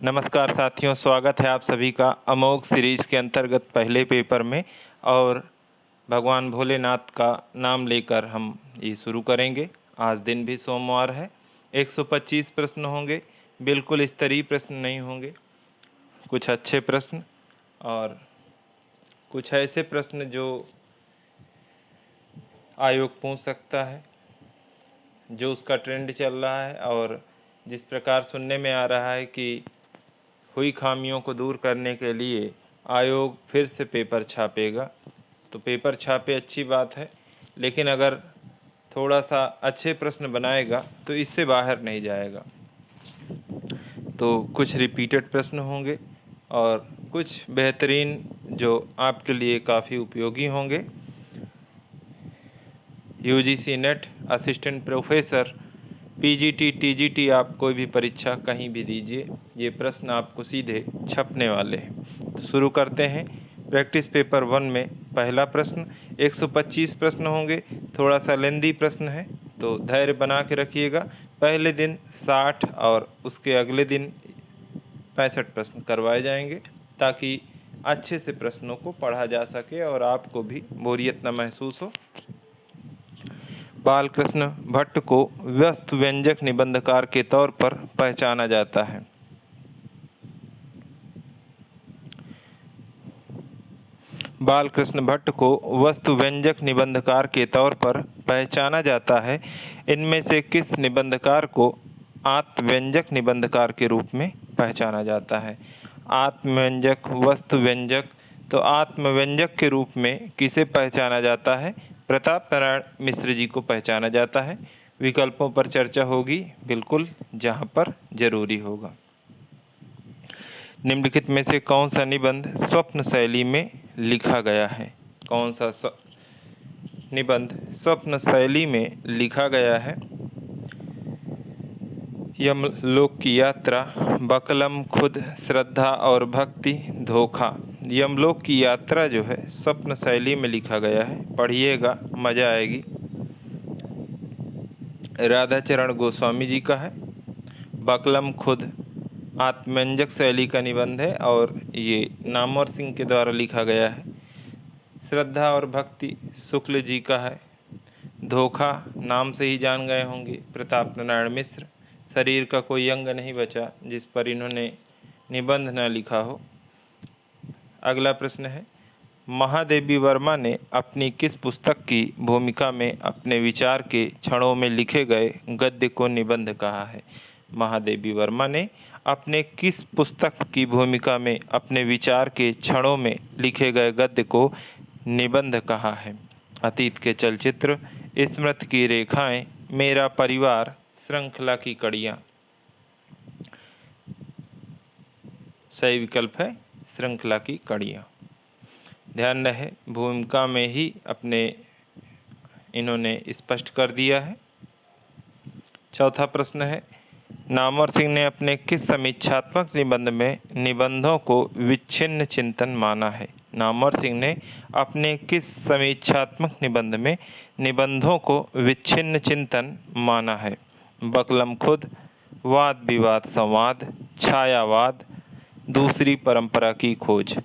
नमस्कार साथियों, स्वागत है आप सभी का अमोघ सीरीज के अंतर्गत पहले पेपर में। और भगवान भोलेनाथ का नाम लेकर हम ये शुरू करेंगे। आज दिन भी सोमवार है। 125 प्रश्न होंगे। बिल्कुल स्तरीय प्रश्न नहीं होंगे, कुछ अच्छे प्रश्न और कुछ ऐसे प्रश्न जो आयोग पूछ सकता है, जो उसका ट्रेंड चल रहा है। और जिस प्रकार सुनने में आ रहा है कि हुई खामियों को दूर करने के लिए आयोग फिर से पेपर छापेगा, तो पेपर छापे अच्छी बात है, लेकिन अगर थोड़ा सा अच्छे प्रश्न बनाएगा तो इससे बाहर नहीं जाएगा। तो कुछ रिपीटेड प्रश्न होंगे और कुछ बेहतरीन जो आपके लिए काफ़ी उपयोगी होंगे। UGC net assistant professor PGT TGT आप कोई भी परीक्षा कहीं भी दीजिए, ये प्रश्न आपको सीधे छपने वाले हैं। तो शुरू करते हैं। प्रैक्टिस पेपर 1 में पहला प्रश्न 125 प्रश्न होंगे। थोड़ा सा लेंदी प्रश्न है, तो धैर्य बना के रखिएगा। पहले दिन 60 और उसके अगले दिन 65 प्रश्न करवाए जाएंगे, ताकि अच्छे से प्रश्नों को पढ़ा जा सके और आपको भी बोरियत न महसूस हो। बालकृष्ण भट्ट को व्यस्त व्यंजक निबंधकार के तौर पर पहचाना जाता है। बालकृष्ण भट्ट को वस्तु व्यंजक निबंधकार के तौर पर पहचाना जाता है। इनमें से किस निबंधकार को आत्मव्यंजक निबंधकार के रूप में पहचाना जाता है? आत्मव्यंजक, वस्तु व्यंजक। तो आत्मव्यंजक के रूप में किसे पहचाना जाता है? प्रताप नारायण मिश्र जी को पहचाना जाता है। विकल्पों पर चर्चा होगी, बिल्कुल जहां पर जरूरी होगा। निम्नलिखित में से कौन सा निबंध स्वप्न शैली में लिखा गया है? कौन सा निबंध स्वप्न शैली में लिखा गया है? यमलोक की यात्रा, बकलम, खुद, श्रद्धा और भक्ति, धोखा। यमलोक की यात्रा जो है स्वप्न शैली में लिखा गया है, पढ़िएगा, मजा आएगी। राधाचरण गोस्वामी जी का है। बकलम खुद आत्मव्यंजक शैली का निबंध है और ये नामवर सिंह के द्वारा लिखा गया है। श्रद्धा और भक्ति शुक्ल जी का है। धोखा नाम से ही जान गए होंगे, प्रताप नारायण मिश्र। शरीर का कोई अंग नहीं बचा जिस पर इन्होंने निबंध न लिखा हो। अगला प्रश्न है, महादेवी वर्मा ने अपनी किस पुस्तक की भूमिका में अपने विचार के क्षणों में लिखे गए गद्य को निबंध कहा है? महादेवी वर्मा ने अपने किस पुस्तक की भूमिका में अपने विचार के क्षणों में लिखे गए गद्य को निबंध कहा है? अतीत के चलचित्र, स्मृति की रेखाएं, मेरा परिवार, श्रृंखला की कड़ियाँ। सही विकल्प है श्रृंखला की कड़ियाँ। ध्यान रहे, भूमिका में ही अपने इन्होंने स्पष्ट कर दिया है। चौथा प्रश्न है, नामवर सिंह ने अपने किस समीक्षात्मक निबंध में निबंधों को विच्छिन्न चिंतन माना है? नामवर सिंह ने अपने किस समीक्षात्मक निबंध में निबंधों को विच्छिन्न चिंतन माना है? बकलम खुद, वाद विवाद संवाद, छायावाद, दूसरी परंपरा की खोज।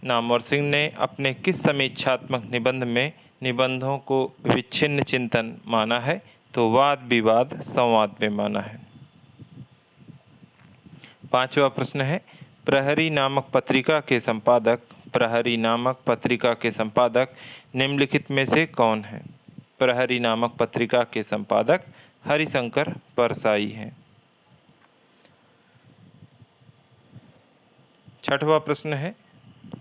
नामवर सिंह ने अपने किस समीक्षात्मक निबंध में निबंधों को विच्छिन्न चिंतन माना है? तो वाद विवाद संवाद में माना है। पांचवा प्रश्न है, प्रहरी नामक पत्रिका के संपादक, प्रहरी नामक पत्रिका के संपादक निम्नलिखित में से कौन है? प्रहरी नामक पत्रिका के संपादक हरिशंकर परसाई हैं। छठवां प्रश्न है,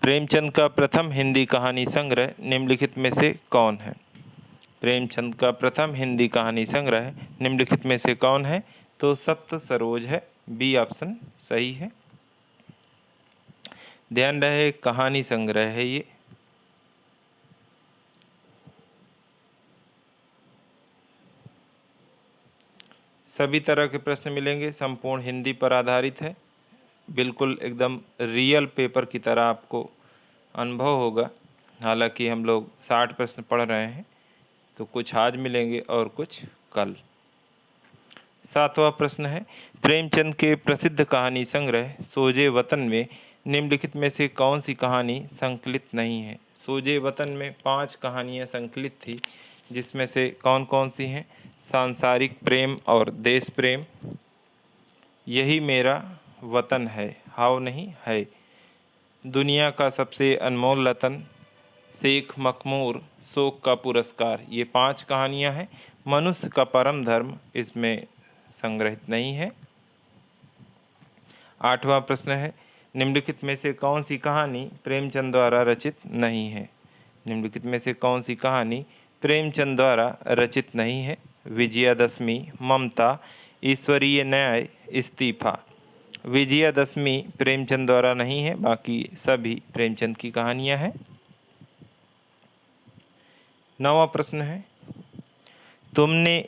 प्रेमचंद का प्रथम हिंदी कहानी संग्रह निम्नलिखित में से कौन है? प्रेमचंद का प्रथम हिंदी कहानी संग्रह निम्नलिखित में से कौन है? तो सप्त सरोज है, बी ऑप्शन सही है। ध्यान रहे, कहानी संग्रह है ये। सभी तरह के प्रश्न मिलेंगे, संपूर्ण हिंदी पर आधारित है। बिल्कुल एकदम रियल पेपर की तरह आपको अनुभव होगा। हालांकि हम लोग 60 प्रश्न पढ़ रहे हैं, तो कुछ आज मिलेंगे और कुछ कल। 7वां प्रश्न है, प्रेमचंद के प्रसिद्ध कहानी संग्रह सोजे वतन में निम्नलिखित में से कौन सी कहानी संकलित नहीं है। सोजे वतन में 5 कहानियां संकलित थी, जिसमें से कौन कौन सी हैं? सांसारिक प्रेम और देश प्रेम, यही मेरा वतन है, हाव नहीं है, दुनिया का सबसे अनमोल रतन, शेख मखमूर, शोक का पुरस्कार, ये 5 कहानियां हैं। मनुष्य का परम धर्म इसमें संग्रहित नहीं है। 8वां प्रश्न है, निम्नलिखित में से कौन सी कहानी प्रेमचंद द्वारा रचित नहीं है। निम्नलिखित में से कौन सी कहानी प्रेमचंद द्वारा रचित नहीं है? विजयादशमी, ममता, ईश्वरीय न्याय, इस्तीफा। विजयादशमी प्रेमचंद द्वारा नहीं है, बाकी सभी प्रेमचंद की कहानियां हैं। 9वां प्रश्न है, तुमने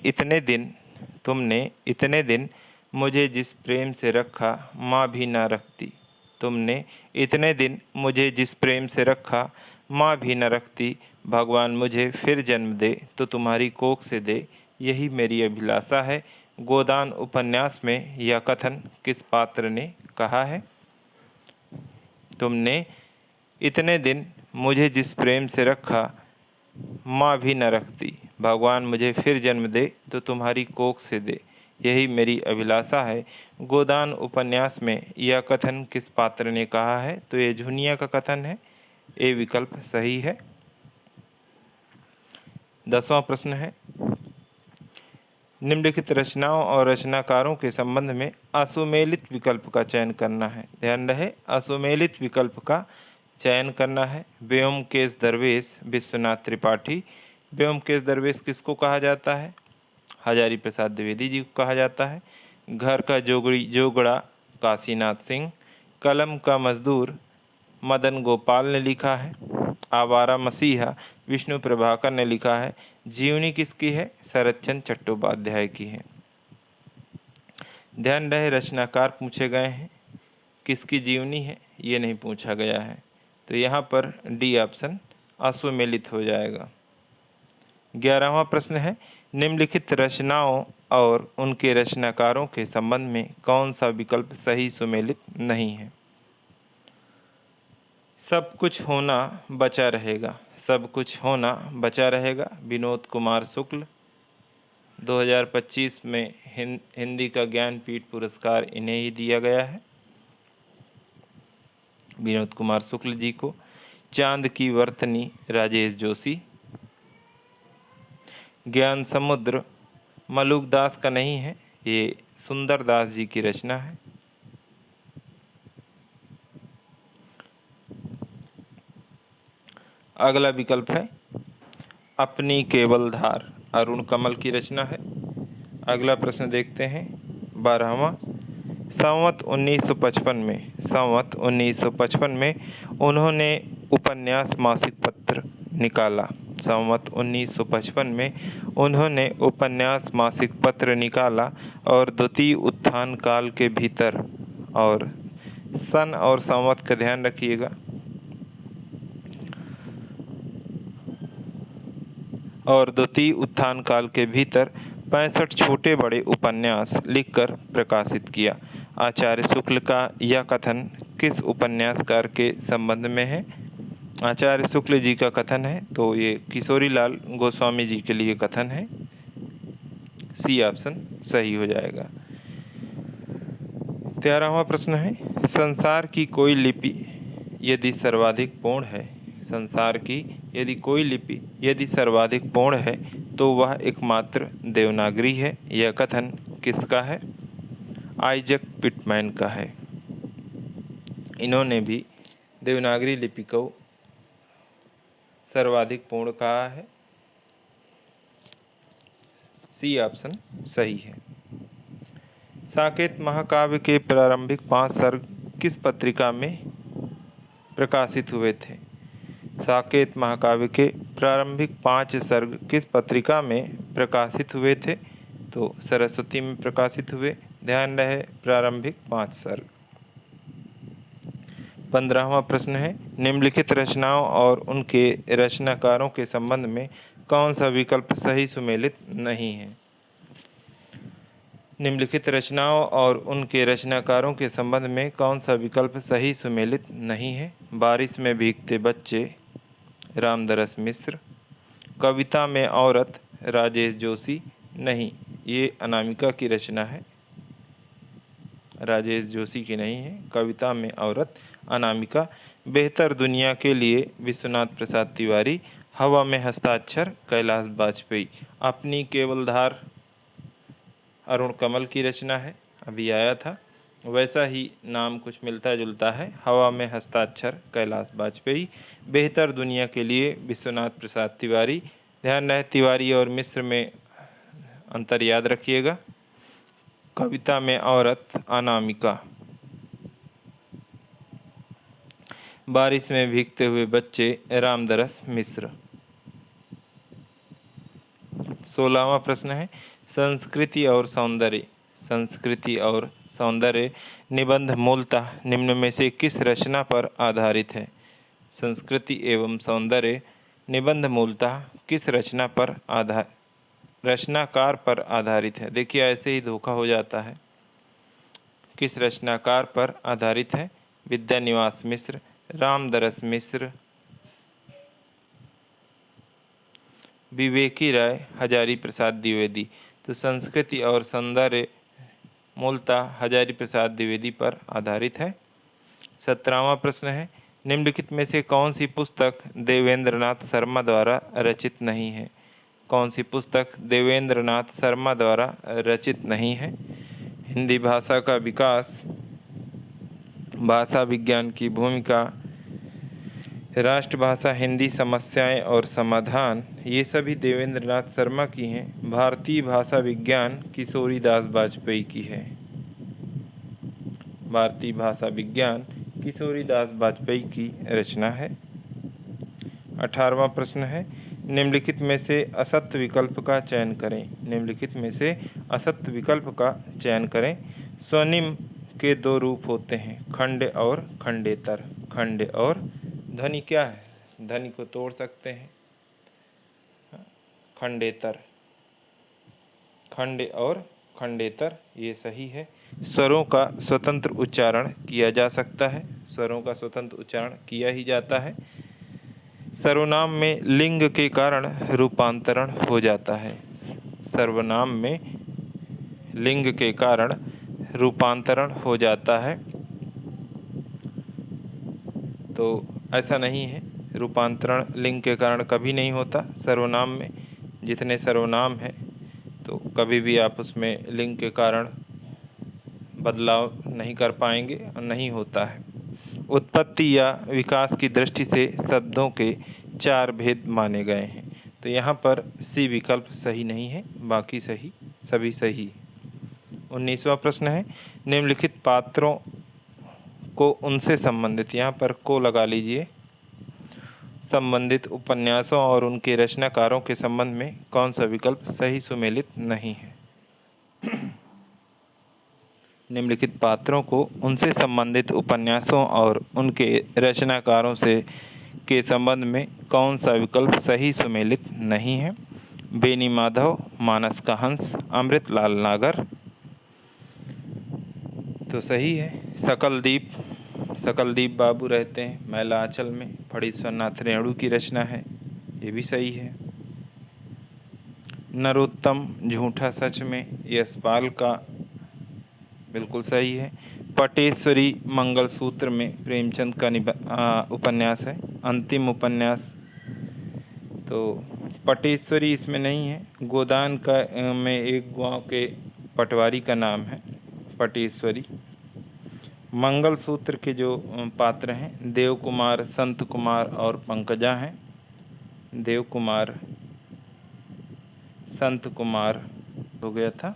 इतने दिन मुझे जिस प्रेम से रखा माँ भी ना रखती। तुमने इतने दिन मुझे जिस प्रेम से रखा माँ भी न रखती। भगवान मुझे फिर जन्म दे तो तुम्हारी कोख से दे, यही मेरी अभिलाषा है। गोदान उपन्यास में यह कथन किस पात्र ने कहा है? तुमने इतने दिन मुझे जिस प्रेम से रखा माँ भी न रखती। भगवान मुझे फिर जन्म दे तो तुम्हारी कोख से दे, यही मेरी अभिलाषा है। गोदान उपन्यास में यह कथन किस पात्र ने कहा है? तो ये झुनिया का कथन है, ए विकल्प सही है। 10वां प्रश्न है, निम्नलिखित रचनाओं और रचनाकारों के संबंध में असुमेलित विकल्प का चयन करना है। ध्यान रहे, असुमेलित विकल्प का चयन करना है। व्योमकेश दरवेश, विश्वनाथ त्रिपाठी। व्योमकेश दरवेश किसको कहा जाता है? हजारी प्रसाद द्विवेदी जी को कहा जाता है। घर का जोगड़ा काशीनाथ सिंह। कलम का मजदूर मदन गोपाल ने लिखा है। आवारा मसीहा विष्णु प्रभाकर ने लिखा है। जीवनी किसकी है? शरतचंद्र चट्टोपाध्याय की है। ध्यान रहे, रचनाकार पूछे गए हैं, किसकी जीवनी है ये नहीं पूछा गया है, तो यहाँ पर डी ऑप्शन असुमेलित हो जाएगा। 11वां प्रश्न है, निम्नलिखित रचनाओं और उनके रचनाकारों के संबंध में कौन सा विकल्प सही सुमेलित नहीं है? सब कुछ होना बचा रहेगा। सब कुछ होना बचा रहेगा, विनोद कुमार शुक्ल। 2025 में हिंदी का ज्ञानपीठ पुरस्कार इन्हें ही दिया गया है, विनोद कुमार शुक्ल जी को। चांद की वर्तनी राजेश जोशी। ज्ञान समुद्र मलुक दास का नहीं है, ये सुंदर दास जी की रचना है। अगला विकल्प है अपनी केवल धार, अरुण कमल की रचना है। अगला प्रश्न देखते हैं, 12वां। संवत 1955 में उन्होंने उपन्यास मासिक पत्र निकाला। संवत 1955 में उन्होंने उपन्यास मासिक पत्र निकाला और द्वितीय उत्थान काल के भीतर, और सन और संवत का ध्यान रखिएगा, और द्वितीय उत्थान काल के भीतर 65 छोटे बड़े उपन्यास लिखकर प्रकाशित किया। आचार्य शुक्ल का यह कथन किस उपन्यासकार के संबंध में है? आचार्य शुक्ल जी का कथन है, तो ये किशोरीलाल गोस्वामी जी के लिए कथन है। सी ऑप्शन सही हो जाएगा। 13वां प्रश्न है, संसार की कोई लिपि यदि सर्वाधिक पूर्ण है, संसार की यदि कोई लिपि यदि सर्वाधिक पूर्ण है तो वह एकमात्र देवनागरी है। यह कथन किसका है? आइजक पिटमैन का है। इन्होंने भी देवनागरी लिपि को सर्वाधिक पूर्ण कहा है। सी ऑप्शन सही है। साकेत महाकाव्य के प्रारंभिक 5 सर्ग किस पत्रिका में प्रकाशित हुए थे? साकेत महाकाव्य के प्रारंभिक 5 सर्ग किस पत्रिका में प्रकाशित हुए थे? तो सरस्वती में प्रकाशित हुए। ध्यान रहे, प्रारंभिक 5 सर्ग। 15वां प्रश्न है, निम्नलिखित रचनाओं और उनके रचनाकारों के संबंध में कौन सा विकल्प सही सुमेलित नहीं है? निम्नलिखित रचनाओं और उनके रचनाकारों के संबंध में कौन सा विकल्प सही सुमेलित नहीं है? बारिश में भीगते बच्चे, रामदरस मिश्र। कविता में औरत, राजेश जोशी। नहीं, ये अनामिका की रचना है, राजेश जोशी की नहीं है। कविता में औरत, अनामिका। बेहतर दुनिया के लिए, विश्वनाथ प्रसाद तिवारी। हवा में हस्ताक्षर, कैलाश वाजपेयी। अपनी केवलधार अरुण कमल की रचना है, अभी आया था। वैसा ही नाम कुछ मिलता जुलता है। हवा में हस्ताक्षर, कैलाश वाजपेयी। बेहतर दुनिया के लिए, विश्वनाथ प्रसाद तिवारी। ध्यान रहे तिवारी और मिश्र में अंतर याद रखिएगा। कविता में औरत, अनामिका। बारिश में भीगते हुए बच्चे, रामदरस मिश्र। 16वां प्रश्न है, संस्कृति और सौंदर्य। संस्कृति और सौंदर्य निबंध मूलतः निम्न में से किस रचना पर आधारित है? संस्कृति एवं सौंदर्य निबंध मूलतः किस रचनाकार पर आधारित है? देखिए ऐसे ही धोखा हो जाता है। किस रचनाकार पर आधारित है? विद्यानिवास मिश्र, रामदरस मिश्र, विवेकी राय, हजारी प्रसाद द्विवेदी। तो संस्कृति और सौंदर्य मूलतः हजारी प्रसाद द्विवेदी पर आधारित है। 17वां प्रश्न है, निम्नलिखित में से कौन सी पुस्तक देवेंद्रनाथ शर्मा द्वारा रचित नहीं है? कौन सी पुस्तक देवेंद्रनाथ शर्मा द्वारा रचित नहीं है? हिंदी भाषा का विकास, भाषा विज्ञान की भूमिका, राष्ट्रभाषा हिंदी, समस्याएं और समाधान, ये सभी देवेंद्रनाथ शर्मा की हैं। भारतीय भाषा विज्ञान किशोरीदास वाजपेयी की है। भारतीय भाषा विज्ञान किशोरीदास वाजपेयी की रचना है। 18वां प्रश्न है, निम्नलिखित में से असत्य विकल्प का चयन करें। निम्नलिखित में से असत्य विकल्प का चयन करें। स्वनिम के दो रूप होते हैं, खंड और खंडेतर। खंड और ध्वनि क्या है? ध्वनि को तोड़ सकते हैं, खंडेतर। खंड और खंडेतर ये सही है। स्वरों का स्वतंत्र उच्चारण किया जा सकता है। स्वरों का स्वतंत्र उच्चारण किया ही जाता है। सर्वनाम में लिंग के कारण रूपांतरण हो जाता है। सर्वनाम में लिंग के कारण रूपांतरण हो जाता है। तो ऐसा नहीं है, रूपांतरण लिंग के कारण कभी नहीं होता। सर्वनाम में जितने सर्वनाम हैं तो कभी भी आप उसमें लिंग के कारण बदलाव नहीं कर पाएंगे और नहीं होता है। उत्पत्ति या विकास की दृष्टि से शब्दों के 4 भेद माने गए हैं। तो यहाँ पर सी विकल्प सही नहीं है, बाकी सही, सभी सही। 19वां प्रश्न है, निम्नलिखित पात्रों को उनसे संबंधित, यहाँ पर को लगा लीजिए, संबंधित उपन्यासों और उनके रचनाकारों के संबंध में कौन सा विकल्प सही सुमेलित नहीं है? निम्नलिखित पात्रों को उनसे संबंधित उपन्यासों और उनके रचनाकारों से के संबंध में कौन सा विकल्प सही सुमेलित नहीं है? बेनी माधव, मानस का हंस, अमृतलाल नागर। तो सही है। सकलदीप बाबू रहते हैं मैला आंचल में, फणीश्वरनाथ रेणु की रचना है, ये भी सही है। नरोत्तम झूठा सच में, यशपाल का बिल्कुल सही है। पटेश्वरी मंगलसूत्र में प्रेमचंद का उपन्यास है, अंतिम उपन्यास। तो पटेश्वरी इसमें नहीं है। गोदान का में एक गांव के पटवारी का नाम है पटेश्वरी। मंगलसूत्र के जो पात्र हैं देव कुमार, संत कुमार और पंकजा हैं। देव कुमार, संत कुमार हो गया था।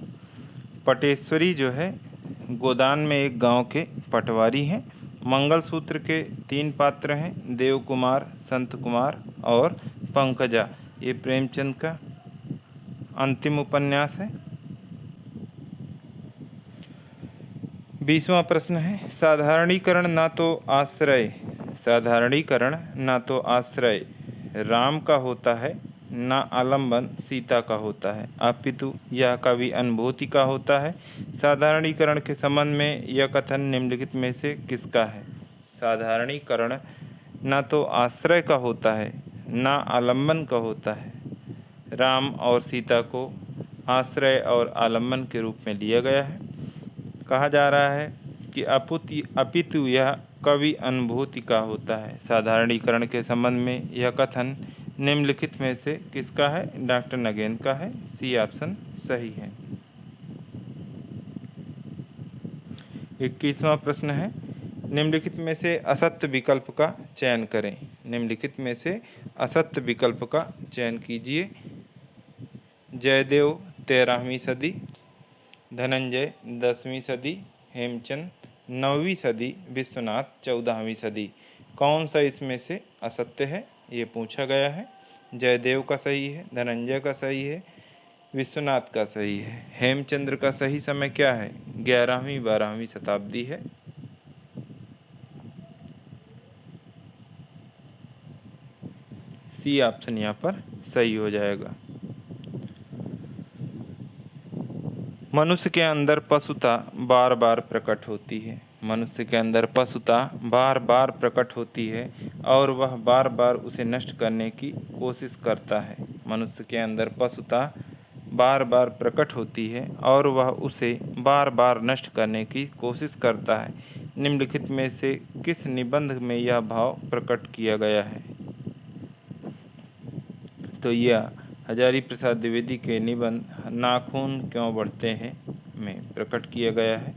पटेश्वरी जो है गोदान में एक गांव के पटवारी हैं। मंगलसूत्र के 3 पात्र हैं, देव कुमार, संत कुमार और पंकजा। ये प्रेमचंद का अंतिम उपन्यास है। 20वां प्रश्न है, साधारणीकरण ना तो आश्रय राम का होता है ना आलम्बन सीता का होता है, अपितु यह कवि अनुभूति का होता है। साधारणीकरण के संबंध में यह कथन निम्नलिखित में से किसका है? साधारणीकरण ना तो आश्रय का होता है, ना आलम्बन का होता है। राम और सीता को आश्रय और आलम्बन के रूप में लिया गया है। कहा जा रहा है कि अपितु यह कवि अनुभूति का होता है। साधारणीकरण के संबंध में यह कथन निम्नलिखित में से किसका है? डॉक्टर नगेन का है। सी ऑप्शन सही है। 21वां प्रश्न है, निम्नलिखित में से असत्य विकल्प का चयन करें। निम्नलिखित में से असत्य विकल्प का चयन कीजिए। जयदेव 13वीं सदी, धनंजय 10वीं सदी, हेमचंद 9वीं सदी, विश्वनाथ 14वीं सदी। कौन सा इसमें से असत्य है ये पूछा गया है। जयदेव का सही है, धनंजय का सही है, विश्वनाथ का सही है। हेमचंद्र का सही समय क्या है? 11वीं 12वीं शताब्दी है। सी ऑप्शन यहाँ पर सही हो जाएगा। मनुष्य के अंदर पशुता बार बार प्रकट होती है। मनुष्य के अंदर पशुता बार बार प्रकट होती है और वह बार बार उसे नष्ट करने की कोशिश करता है। मनुष्य के अंदर पशुता बार बार प्रकट होती है और वह उसे बार बार नष्ट करने की कोशिश करता है। निम्नलिखित में से किस निबंध में यह भाव प्रकट किया गया है? तो यह हजारी प्रसाद द्विवेदी के निबंध नाखून क्यों बढ़ते हैं में प्रकट किया गया है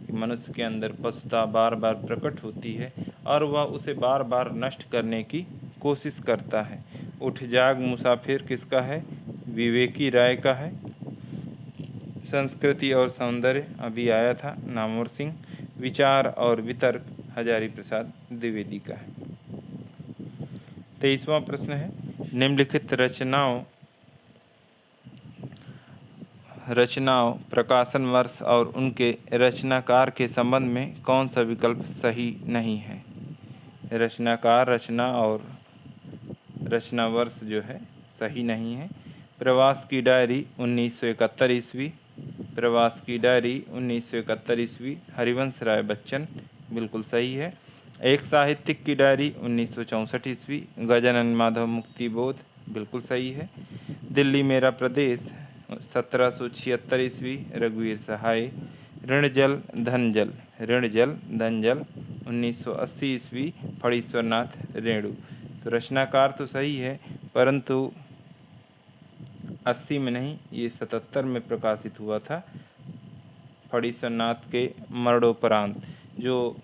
कि मनुष्य के अंदर पशुता बार बार प्रकट होती है और वह उसे बार बार नष्ट करने की कोशिश करता है। उठ जाग मुसाफिर किसका है? विवेकी राय का है। संस्कृति और सौंदर्य अभी आया था, नामवर सिंह। विचार और वितर्क हजारी प्रसाद द्विवेदी का है। 23वां प्रश्न है, निम्नलिखित रचनाओं प्रकाशन वर्ष और उनके रचनाकार के संबंध में कौन सा विकल्प सही नहीं है? रचनाकार, रचना और रचना वर्ष जो है सही नहीं है। प्रवास की डायरी 1971 ईस्वी, प्रवास की डायरी 1971 ईस्वी, हरिवंश राय बच्चन बिल्कुल सही है। एक साहित्यिक की डायरी 1964 ईस्वी, गजानन माधव मुक्तिबोध बिल्कुल सही है। दिल्ली मेरा प्रदेश 1776 ईस्वी, रघुवीर सहाय। ऋण जल धन जल, ऋण जल धन जल 1980 ईस्वी, फणीश्वरनाथ रेणु। तो रचनाकार तो सही है परंतु 80 में नहीं, ये 77 में प्रकाशित हुआ था। फणीश्वरनाथ के मरणोपरांत जो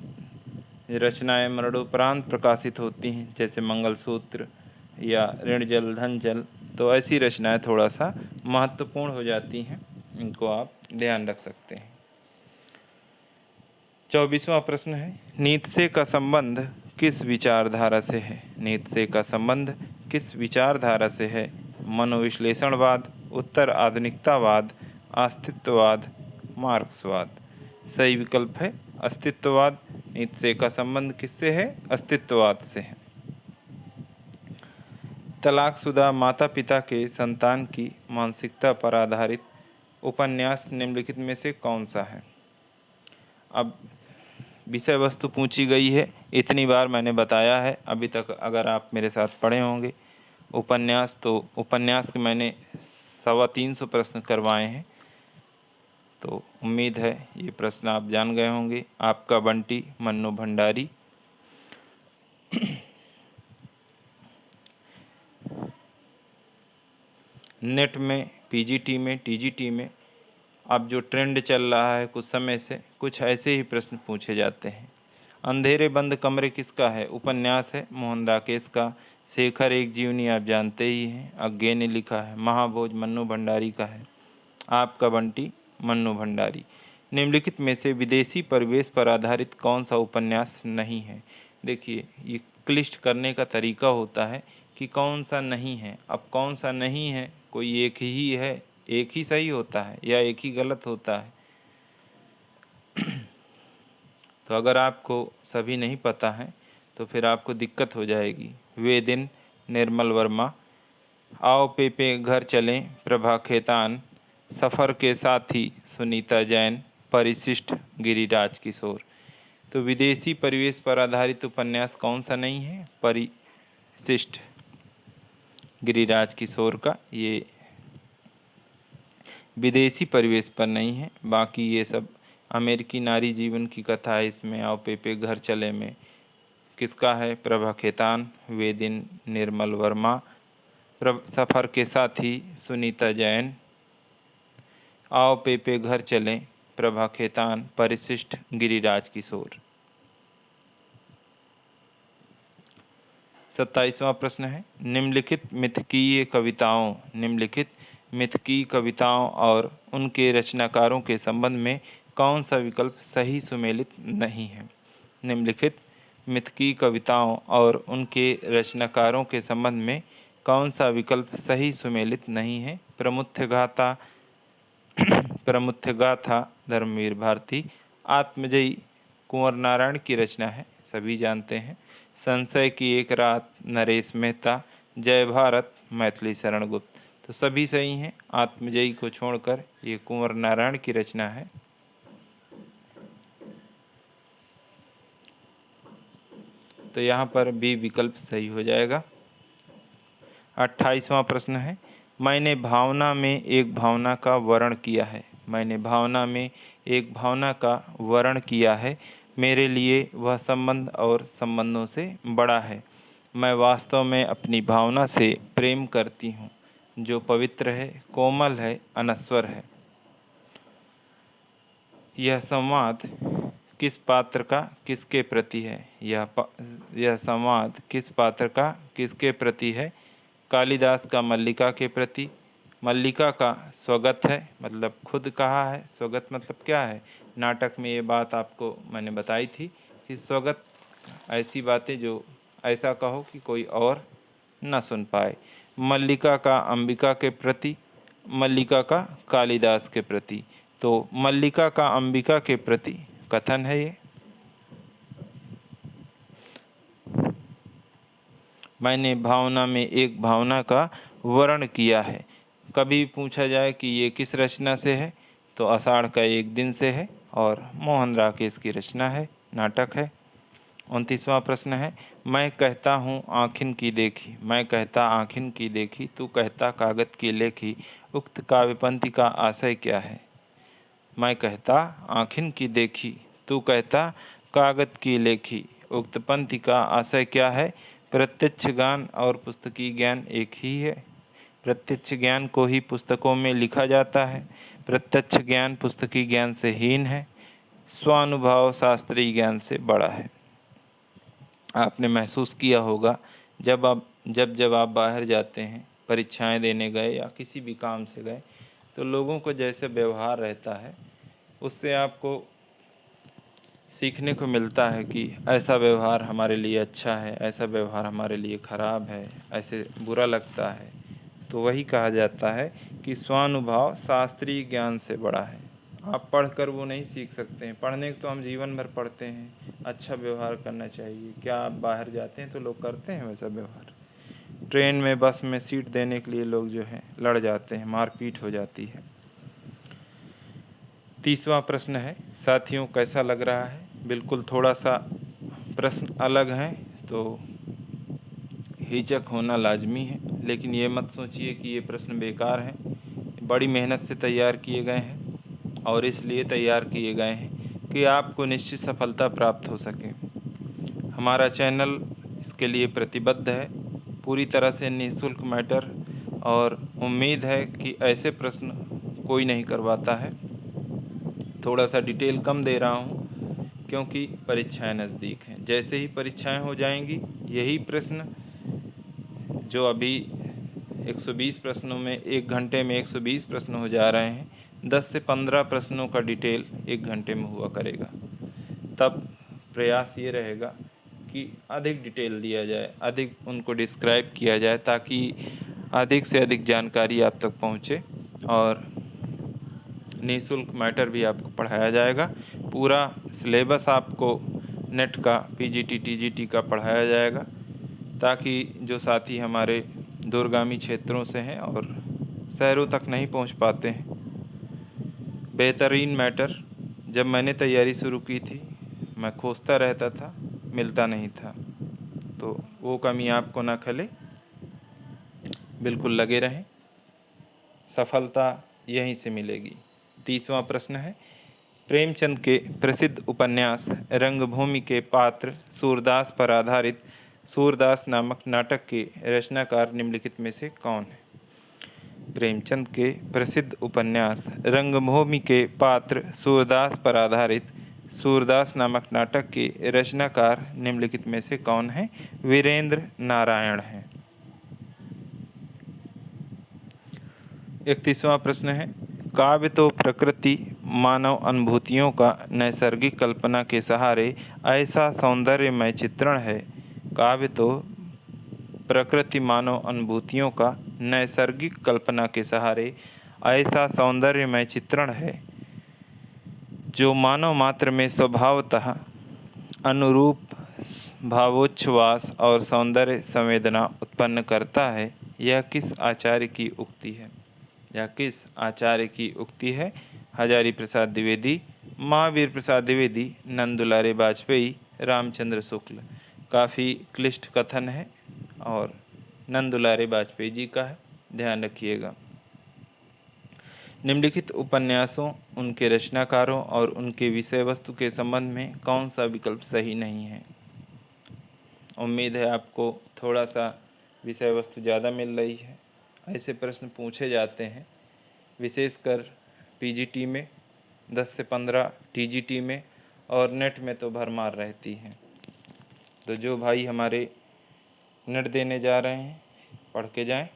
रचनाएं मरणोपरांत प्रकाशित होती हैं जैसे मंगलसूत्र या ऋण जल धन जल, तो ऐसी रचनाएं थोड़ा सा महत्वपूर्ण हो जाती हैं, इनको आप ध्यान रख सकते हैं। 24वां प्रश्न है, नीत्शे का संबंध किस विचारधारा से है? नीत्शे का संबंध किस विचारधारा से है? मनोविश्लेषणवाद, उत्तर आधुनिकतावाद, अस्तित्ववाद, मार्क्सवाद। सही विकल्प है अस्तित्ववाद। नीत्शे का संबंध किससे है? अस्तित्ववाद से है। तलाकशुदा माता पिता के संतान की मानसिकता पर आधारित उपन्यास निम्नलिखित में से कौन सा है? अब विषय वस्तु पूछी गई है, इतनी बार मैंने बताया है अभी तक, अगर आप मेरे साथ पढ़े होंगे उपन्यास, तो उपन्यास के मैंने 350 प्रश्न करवाए हैं, तो उम्मीद है ये प्रश्न आप जान गए होंगे। आपका बंटी मन्नू भंडारी। नेट में, पीजीटी में, टीजीटी में अब जो ट्रेंड चल रहा है कुछ समय से, कुछ ऐसे ही प्रश्न पूछे जाते हैं। अंधेरे बंद कमरे किसका है? उपन्यास है मोहन राकेश का। शेखर एक जीवनी आप जानते ही हैं, अज्ञे ने लिखा है। महाभोज मन्नू भंडारी का है। आपका बंटी मन्नू भंडारी। निम्नलिखित में से विदेशी परिवेश पर आधारित कौन सा उपन्यास नहीं है? देखिए, ये क्लिष्ट करने का तरीका होता है कि कौन सा नहीं है। अब कौन सा नहीं है, कोई एक ही है, एक ही सही होता है या एक ही गलत होता है। तो अगर आपको सभी नहीं पता है तो फिर आपको दिक्कत हो जाएगी। वे दिन निर्मल वर्मा, आओ पेपे घर चलें प्रभा खेतान, सफ़र के साथी सुनीता जैन, परिशिष्ट गिरिराज किशोर। तो विदेशी परिवेश पर आधारित उपन्यास कौन सा नहीं है? परिशिष्ट गिरिराज किशोर का ये विदेशी परिवेश पर नहीं है। बाकी ये सब अमेरिकी नारी जीवन की कथा है इसमें। आओ पेपे घर चले में किसका है? प्रभा खेतान, वे दिन निर्मल वर्मा, सफ़र के साथी सुनीता जैन, आओ पेपे घर चलें प्रभा खेतान, परिशिष्ट गिरिराज किशोर। 27वां प्रश्न है, निम्नलिखित मिथकीय कविताओं और उनके रचनाकारों के संबंध में कौन सा विकल्प सही सुमेलित नहीं है? निम्नलिखित मिथकीय कविताओं और उनके रचनाकारों के संबंध में कौन सा विकल्प सही सुमेलित नहीं है? प्रमुख गाथा धर्मवीर भारती, आत्मजयी कुंवर नारायण की रचना है, सभी जानते हैं। संशय की एक रात नरेश मेहता, जय भारत मैथिली शरण गुप्त। तो सभी सही हैं, आत्मजयी को छोड़कर ये कुंवर नारायण की रचना है। तो यहाँ पर बी विकल्प सही हो जाएगा। 28वां प्रश्न है, मैंने भावना में एक भावना का वर्ण किया है। मैंने भावना में एक भावना का वर्ण किया है, मेरे लिए वह संबंध और संबंधों से बड़ा है। मैं वास्तव में अपनी भावना से प्रेम करती हूँ, जो पवित्र है, कोमल है, अनश्वर है। यह संवाद किस पात्र का किसके प्रति है? यह संवाद किस पात्र का किसके प्रति है? कालिदास का मल्लिका के प्रति। मल्लिका का स्वगत है, मतलब खुद कहा है। स्वगत मतलब क्या है? नाटक में ये बात आपको मैंने बताई थी कि स्वगत ऐसी बातें जो ऐसा कहो कि कोई और न सुन पाए। मल्लिका का अंबिका के प्रति, मल्लिका का कालिदास के प्रति। तो मल्लिका का अंबिका के प्रति कथन है ये। मैंने भावना में एक भावना का वर्ण किया है। कभी पूछा जाए कि ये किस रचना से है, तो आषाढ़ का एक दिन से है और मोहन राकेश की रचना है, नाटक है। 29वां प्रश्न है, मैं कहता हूँ आँखिन की देखी, मैं कहता आँखिन की देखी, तू कहता कागज की लेखी, उक्त काव्य पंक्ति का आशय क्या है? मैं कहता आँखिन की देखी, तू कहता कागज की लेखी, उक्त पंक्ति का आशय क्या है? प्रत्यक्ष ज्ञान और पुस्तकीय ज्ञान एक ही है। प्रत्यक्ष ज्ञान को ही पुस्तकों में लिखा जाता है। प्रत्यक्ष ज्ञान पुस्तकीय ज्ञान से हीन है। स्वानुभव शास्त्रीय ज्ञान से बड़ा है। आपने महसूस किया होगा जब आप बाहर जाते हैं, परीक्षाएं देने गए या किसी भी काम से गए, तो लोगों को जैसे व्यवहार रहता है उससे आपको सीखने को मिलता है कि ऐसा व्यवहार हमारे लिए अच्छा है, ऐसा व्यवहार हमारे लिए खराब है, ऐसे बुरा लगता है। तो वही कहा जाता है कि स्वानुभव शास्त्रीय ज्ञान से बड़ा है। आप पढ़कर वो नहीं सीख सकते हैं। पढ़ने तो हम जीवन भर पढ़ते हैं, अच्छा व्यवहार करना चाहिए। क्या आप बाहर जाते हैं तो लोग करते हैं वैसा व्यवहार? ट्रेन में, बस में सीट देने के लिए लोग जो है लड़ जाते हैं, मारपीट हो जाती है। 30वां प्रश्न है, साथियों कैसा लग रहा है? बिल्कुल थोड़ा सा प्रश्न अलग हैं तो हिचक होना लाजमी है, लेकिन ये मत सोचिए कि ये प्रश्न बेकार हैं। बड़ी मेहनत से तैयार किए गए हैं और इसलिए तैयार किए गए हैं कि आपको निश्चित सफलता प्राप्त हो सके। हमारा चैनल इसके लिए प्रतिबद्ध है, पूरी तरह से निःशुल्क मैटर, और उम्मीद है कि ऐसे प्रश्न कोई नहीं करवाता है। थोड़ा सा डिटेल कम दे रहा हूँ क्योंकि परीक्षाएं नज़दीक हैं। जैसे ही परीक्षाएं हो जाएंगी, यही प्रश्न जो अभी 120 प्रश्नों में 1 घंटे में 120 प्रश्न हो जा रहे हैं, 10 से 15 प्रश्नों का डिटेल 1 घंटे में हुआ करेगा। तब प्रयास ये रहेगा कि अधिक डिटेल दिया जाए, अधिक उनको डिस्क्राइब किया जाए, ताकि अधिक से अधिक जानकारी आप तक पहुँचे और निःशुल्क मैटर भी आपको पढ़ाया जाएगा। पूरा सिलेबस आपको नेट का, पीजीटी टीजीटी का पढ़ाया जाएगा, ताकि जो साथी हमारे दूरगामी क्षेत्रों से हैं और शहरों तक नहीं पहुंच पाते हैं। बेहतरीन मैटर, जब मैंने तैयारी शुरू की थी मैं खोजता रहता था, मिलता नहीं था, तो वो कमी आपको ना खले, बिल्कुल लगे रहें, सफलता यहीं से मिलेगी। 30वां प्रश्न है, प्रेमचंद के प्रसिद्ध उपन्यास रंगभूमि के पात्र सूरदास पर आधारित सूरदास नामक नाटक के रचनाकार निम्नलिखित में से कौन है? प्रेमचंद के प्रसिद्ध उपन्यास रंगभूमि के पात्र सूरदास पर आधारित सूरदास नामक नाटक के रचनाकार निम्नलिखित में से कौन है? वीरेंद्र नारायण है। 31वां प्रश्न है, काव्य तो प्रकृति मानव अनुभूतियों का नैसर्गिक कल्पना के सहारे ऐसा सौंदर्यमय चित्रण है। काव्य तो प्रकृति मानव अनुभूतियों का नैसर्गिक कल्पना के सहारे ऐसा सौंदर्यमय चित्रण है जो मानव मात्र में स्वभावतः अनुरूप भावोच्छ्वास और सौंदर्य संवेदना उत्पन्न करता है। यह किस आचार्य की उक्ति है? यह किस आचार्य की उक्ति है? हजारी प्रसाद द्विवेदी, महावीर प्रसाद द्विवेदी, नंदुलारे वाजपेयी, रामचंद्र शुक्ल। काफ़ी क्लिष्ट कथन है और नंदुलारे वाजपेयी जी का है, ध्यान रखिएगा। निम्नलिखित उपन्यासों, उनके रचनाकारों और उनके विषय वस्तु के संबंध में कौन सा विकल्प सही नहीं है? उम्मीद है आपको थोड़ा सा विषय वस्तु ज़्यादा मिल रही है। ऐसे प्रश्न पूछे जाते हैं विशेषकर पीजीटी में, 10 से 15 टीजीटी में, और नेट में तो भरमार रहती है। तो जो भाई हमारे नेट देने जा रहे हैं पढ़ के जाएं।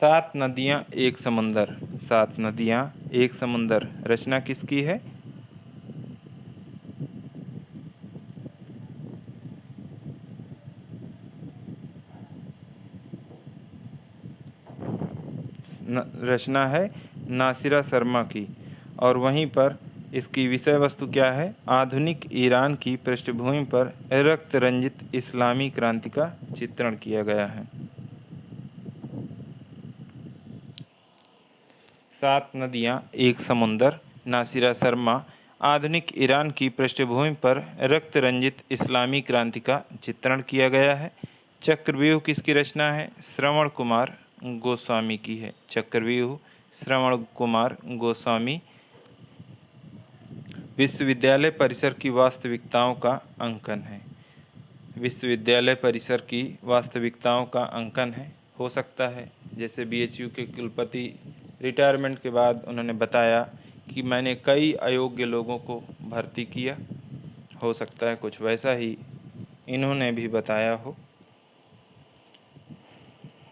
7 नदियाँ एक समंदर, 7 नदियाँ एक समंदर रचना किसकी है? रचना है नासिरा शर्मा की। और वहीं पर इसकी विषय वस्तु क्या है? आधुनिक ईरान की पृष्ठभूमि पर रक्त रंजित इस्लामी क्रांति का चित्रण किया गया है। 7 नदियाँ एक समुंदर, नासिरा शर्मा। आधुनिक ईरान की पृष्ठभूमि पर रक्त रंजित इस्लामी क्रांति का चित्रण किया गया है। चक्रव्यूह किसकी रचना है? श्रवण कुमार गोस्वामी की है। चक्रव्यूह श्रवण कुमार गोस्वामी। विश्वविद्यालय परिसर की वास्तविकताओं का अंकन है। विश्वविद्यालय परिसर की वास्तविकताओं का अंकन है। हो सकता है जैसे बीएचयू के कुलपति रिटायरमेंट के बाद उन्होंने बताया कि मैंने कई अयोग्य लोगों को भर्ती किया, हो सकता है कुछ वैसा ही इन्होंने भी बताया हो।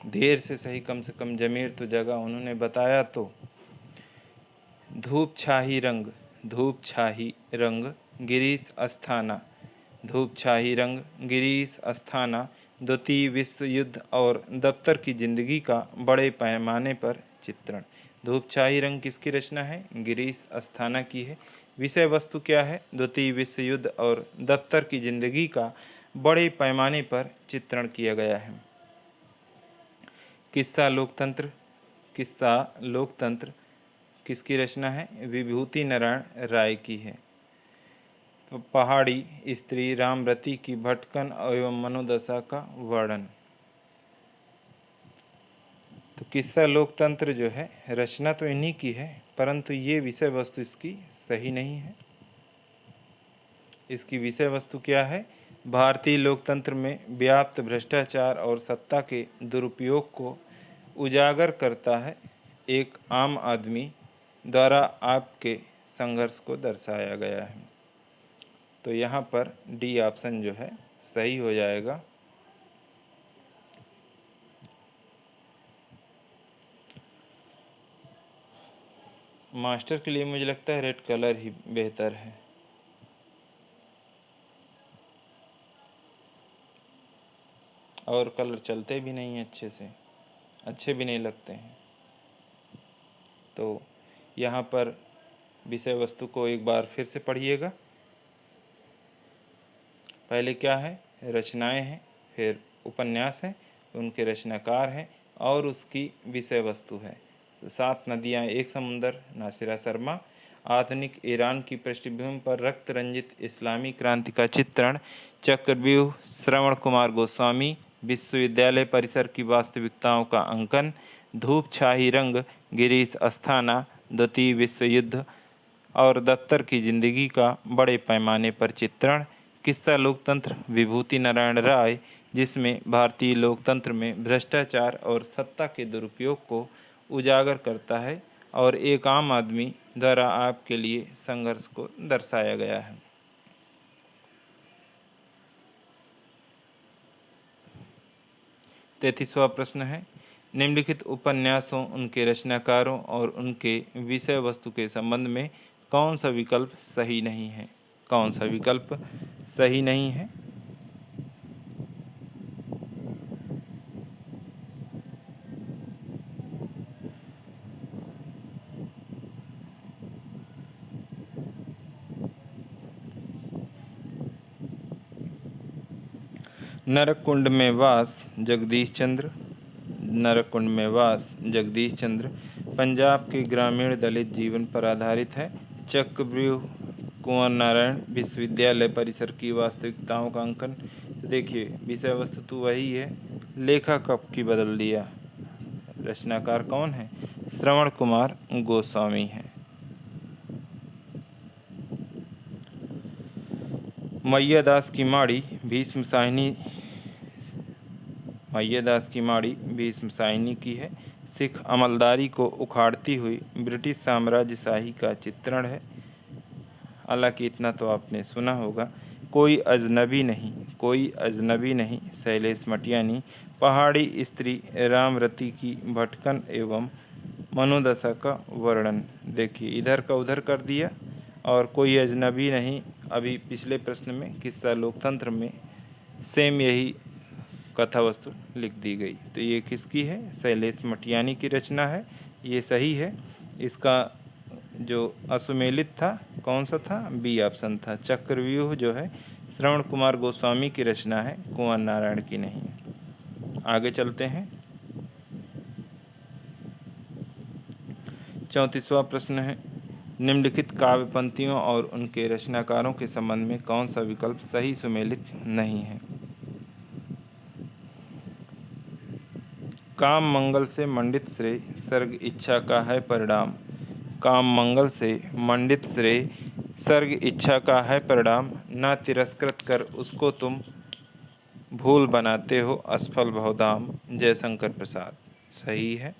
देर से सही, कम से कम ज़मीर तो जगह उन्होंने बताया। तो धूप छाही रंग, धूप छाही रंग गिरीश अस्थाना, धूप छाही रंग गिरीश अस्थाना द्वितीय विश्व युद्ध और दफ्तर की जिंदगी का बड़े पैमाने पर चित्रण। धूप छाही रंग किसकी रचना है? गिरीश अस्थाना की है। विषय वस्तु क्या है? द्वितीय विश्व युद्ध और दफ्तर की जिंदगी का बड़े पैमाने पर चित्रण किया गया है। किस्सा लोकतंत्र, किस्सा लोकतंत्र किसकी रचना है? विभूति नारायण राय की है। तो पहाड़ी स्त्री रामरती की भटकन एवं मनोदशा का वर्णन। तो किस्सा लोकतंत्र जो है रचना तो इन्हीं की है, परंतु ये विषय वस्तु इसकी सही नहीं है। इसकी विषय वस्तु क्या है? भारतीय लोकतंत्र में व्याप्त भ्रष्टाचार और सत्ता के दुरुपयोग को उजागर करता है। एक आम आदमी द्वारा आपके संघर्ष को दर्शाया गया है। तो यहाँ पर डी ऑप्शन जो है सही हो जाएगा। मास्टर के लिए मुझे लगता है रेड कलर ही बेहतर है। और कलर चलते भी नहीं हैं अच्छे से, अच्छे भी नहीं लगते हैं। तो यहाँ पर विषय वस्तु को एक बार फिर से पढ़िएगा। पहले क्या है? रचनाएं हैं, फिर उपन्यास है, उनके रचनाकार हैं और उसकी विषय वस्तु है। तो 7 नदियाँ एक समुंदर, नासिरा शर्मा। आधुनिक ईरान की पृष्ठभूमि पर रक्त रंजित इस्लामी क्रांति का चित्रण, चक्रव्यूह, श्रवण कुमार गोस्वामी। विश्वविद्यालय परिसर की वास्तविकताओं का अंकन, धूप छाही रंग, गिरीश अस्थाना। द्वितीय विश्व युद्ध और दफ्तर की जिंदगी का बड़े पैमाने पर चित्रण, किस्सा लोकतंत्र, विभूति नारायण राय, जिसमें भारतीय लोकतंत्र में भ्रष्टाचार और सत्ता के दुरुपयोग को उजागर करता है और एक आम आदमी द्वारा आपके लिए संघर्ष को दर्शाया गया है। 33वां प्रश्न है, निम्नलिखित उपन्यासों, उनके रचनाकारों और उनके विषय वस्तु के संबंध में कौन सा विकल्प सही नहीं है? कौन सा विकल्प सही नहीं है? नरकुंड में वास, जगदीश चंद्र। नरकुंड में वास, जगदीश चंद्र पंजाब के ग्रामीण दलित जीवन पर आधारित है। चक्रव्यूह, कुंवर नारायण। विश्वविद्यालय परिसर की वास्तविकताओं का अंकन। देखिए, विषय वस्तु तो वही है, लेखक अब की बदल दिया। रचनाकार कौन है? श्रवण कुमार गोस्वामी है। मैयादास की माड़ी, भीष्म साहिनी। मैयादास की माड़ी भीष्म साहिनी की है। सिख अमलदारी को उखाड़ती हुई ब्रिटिश साम्राज्यशाही का चित्रण है। हालांकि इतना तो आपने सुना होगा। कोई अजनबी नहीं, कोई अजनबी नहीं, शैलेश मटियानी। पहाड़ी स्त्री रामरती की भटकन एवं मनोदशा का वर्णन। देखिए, इधर का उधर कर दिया। और कोई अजनबी नहीं, अभी पिछले प्रश्न में किस्सा लोकतंत्र में सेम यही कथा वस्तु लिख दी गई। तो ये किसकी है? शैलेश मटियानी की रचना है। ये सही है। इसका जो असुमेलित था कौन सा था? बी ऑप्शन था। चक्रव्यूह जो है श्रवण कुमार गोस्वामी की रचना है, कुंवर नारायण की नहीं। आगे चलते हैं। 34वां प्रश्न है, निम्नलिखित काव्य पंक्तियों और उनके रचनाकारों के संबंध में कौन सा विकल्प सही सुमेलित नहीं है? काम मंगल से मंडित श्रेय, सर्ग इच्छा का है परिणाम। काम मंगल से मंडित श्रेय, सर्ग इच्छा का है परिणाम। न तिरस्कृत कर उसको तुम, भूल बनाते हो असफल भवधाम। जयशंकर प्रसाद। सही है।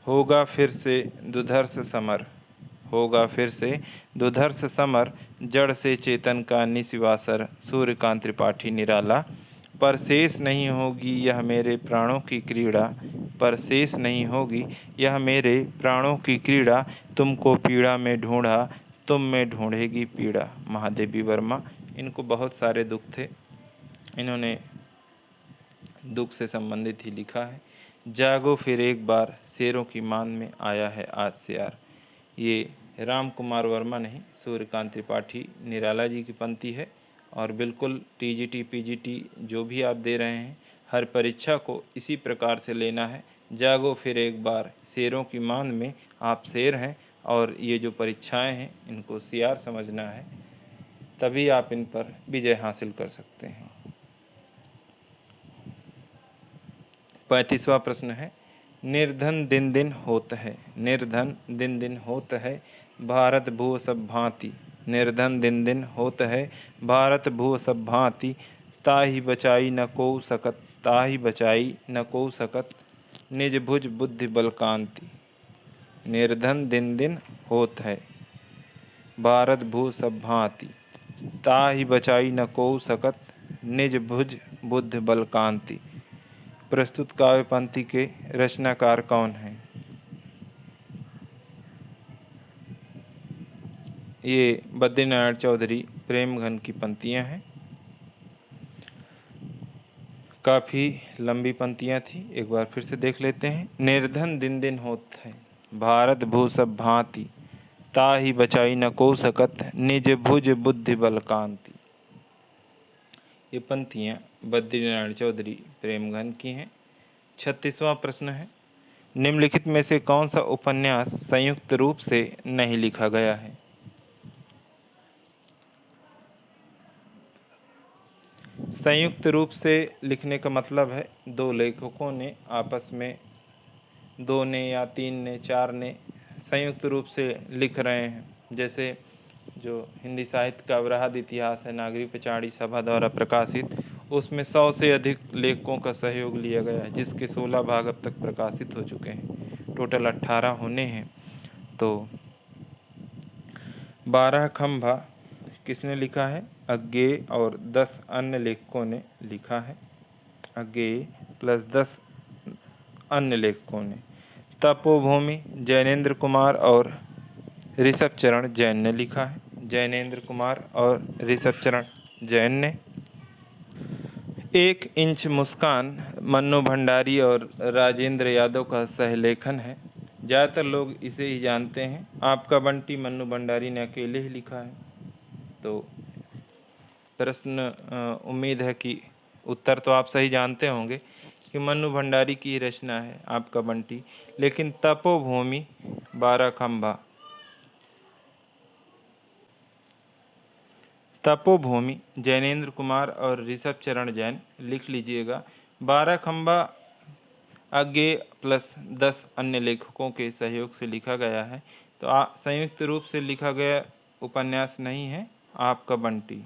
होगा फिर से दुधर्ष समर, होगा फिर से दुधर्ष समर। जड़ से चेतन का निशिवासर, सूर्यकांत त्रिपाठी निराला। पर शेष नहीं होगी यह मेरे प्राणों की क्रीड़ा, पर शेष नहीं होगी यह मेरे प्राणों की क्रीड़ा। तुमको पीड़ा में ढूंढा, तुम में ढूंढेगी पीड़ा। महादेवी वर्मा। इनको बहुत सारे दुख थे, इन्होंने दुख से संबंधित ही लिखा है। जागो फिर एक बार, शेरों की मान में आया है आज से यार। ये राम कुमार वर्मा नहीं, सूर्यकांत त्रिपाठी निराला जी की पंक्ति है। और बिल्कुल टीजीटी पीजीटी जो भी आप दे रहे हैं, हर परीक्षा को इसी प्रकार से लेना है। जागो फिर एक बार, शेरों की मान में आप शेर हैं। और ये जो परीक्षाएं हैं इनको सियार समझना है, तभी आप इन पर विजय हासिल कर सकते हैं। 35वां प्रश्न है, निर्धन दिन दिन होत है, निर्धन दिन दिन होत है। भारत भू सब भांति, निर्धन दिन दिन होत है। भारत भू सब भांति। ताहि बचाई न को सकत, ताहि बचाई न को सकत। निज भुज बुद्धि बलकांति। निर्धन दिन दिन होत है, भारत भू सब भांति। ताहि बचाई न को सकत, निज भुज बुद्धि बलकांति। प्रस्तुत काव्य पंक्ति के रचनाकार कौन हैं? ये बद्रीनारायण चौधरी प्रेमघन की पंक्तियां हैं। काफ़ी लंबी पंक्तियां थी, एक बार फिर से देख लेते हैं। निर्धन दिन दिन होत है, भारत भू सब भांति। ताहि बचाई न को सकत, निज भुज बुद्धि बलकांति। ये पंक्तियां बद्रीनारायण चौधरी प्रेमघन की हैं। 36वां प्रश्न है, निम्नलिखित में से कौन सा उपन्यास संयुक्त रूप से नहीं लिखा गया है? संयुक्त रूप से लिखने का मतलब है दो लेखकों ने आपस में, दो ने या तीन ने, चार ने संयुक्त रूप से लिख रहे हैं। जैसे जो हिंदी साहित्य का वृहद इतिहास है नागरी पचाड़ी सभा द्वारा प्रकाशित, उसमें 100 से अधिक लेखकों का सहयोग लिया गया है, जिसके 16 भाग अब तक प्रकाशित हो चुके हैं। टोटल 18 होने हैं। तो 12 खंभा किसने लिखा है? अज्ञेय और 10 अन्य लेखकों ने लिखा है। अज्ञेय प्लस 10 अन्य लेखकों ने। तपोभूमि जैनेन्द्र कुमार और ऋषभ चरण जैन ने लिखा है। जैनेन्द्र कुमार और ऋषभ चरण जैन ने। 1 इंच मुस्कान मन्नू भंडारी और राजेंद्र यादव का सहलेखन है। ज़्यादातर लोग इसे ही जानते हैं। आपका बंटी मन्नू भंडारी ने अकेले ही लिखा है। तो प्रश्न उम्मीद है कि उत्तर तो आप सही जानते होंगे कि मन्नू भंडारी की रचना है आपका बंटी। लेकिन तपोभूमि 12 खंभा, तपोभूमि जैनेन्द्र कुमार और ऋषभ चरण जैन लिख लीजिएगा। 12 खंभा अज्ञेय प्लस 10 अन्य लेखकों के सहयोग से लिखा गया है। तो संयुक्त रूप से लिखा गया उपन्यास नहीं है आपका बंटी।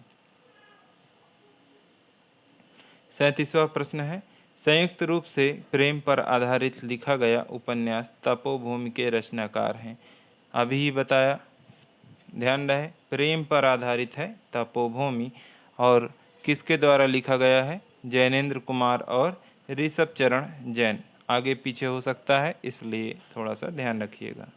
37वां प्रश्न है, संयुक्त रूप से प्रेम पर आधारित लिखा गया उपन्यास तपोभूमि के रचनाकार हैं। अभी ही बताया, ध्यान रहे, प्रेम पर आधारित है तपोभूमि और किसके द्वारा लिखा गया है? जैनेन्द्र कुमार और ऋषभ चरण जैन। आगे पीछे हो सकता है, इसलिए थोड़ा सा ध्यान रखिएगा।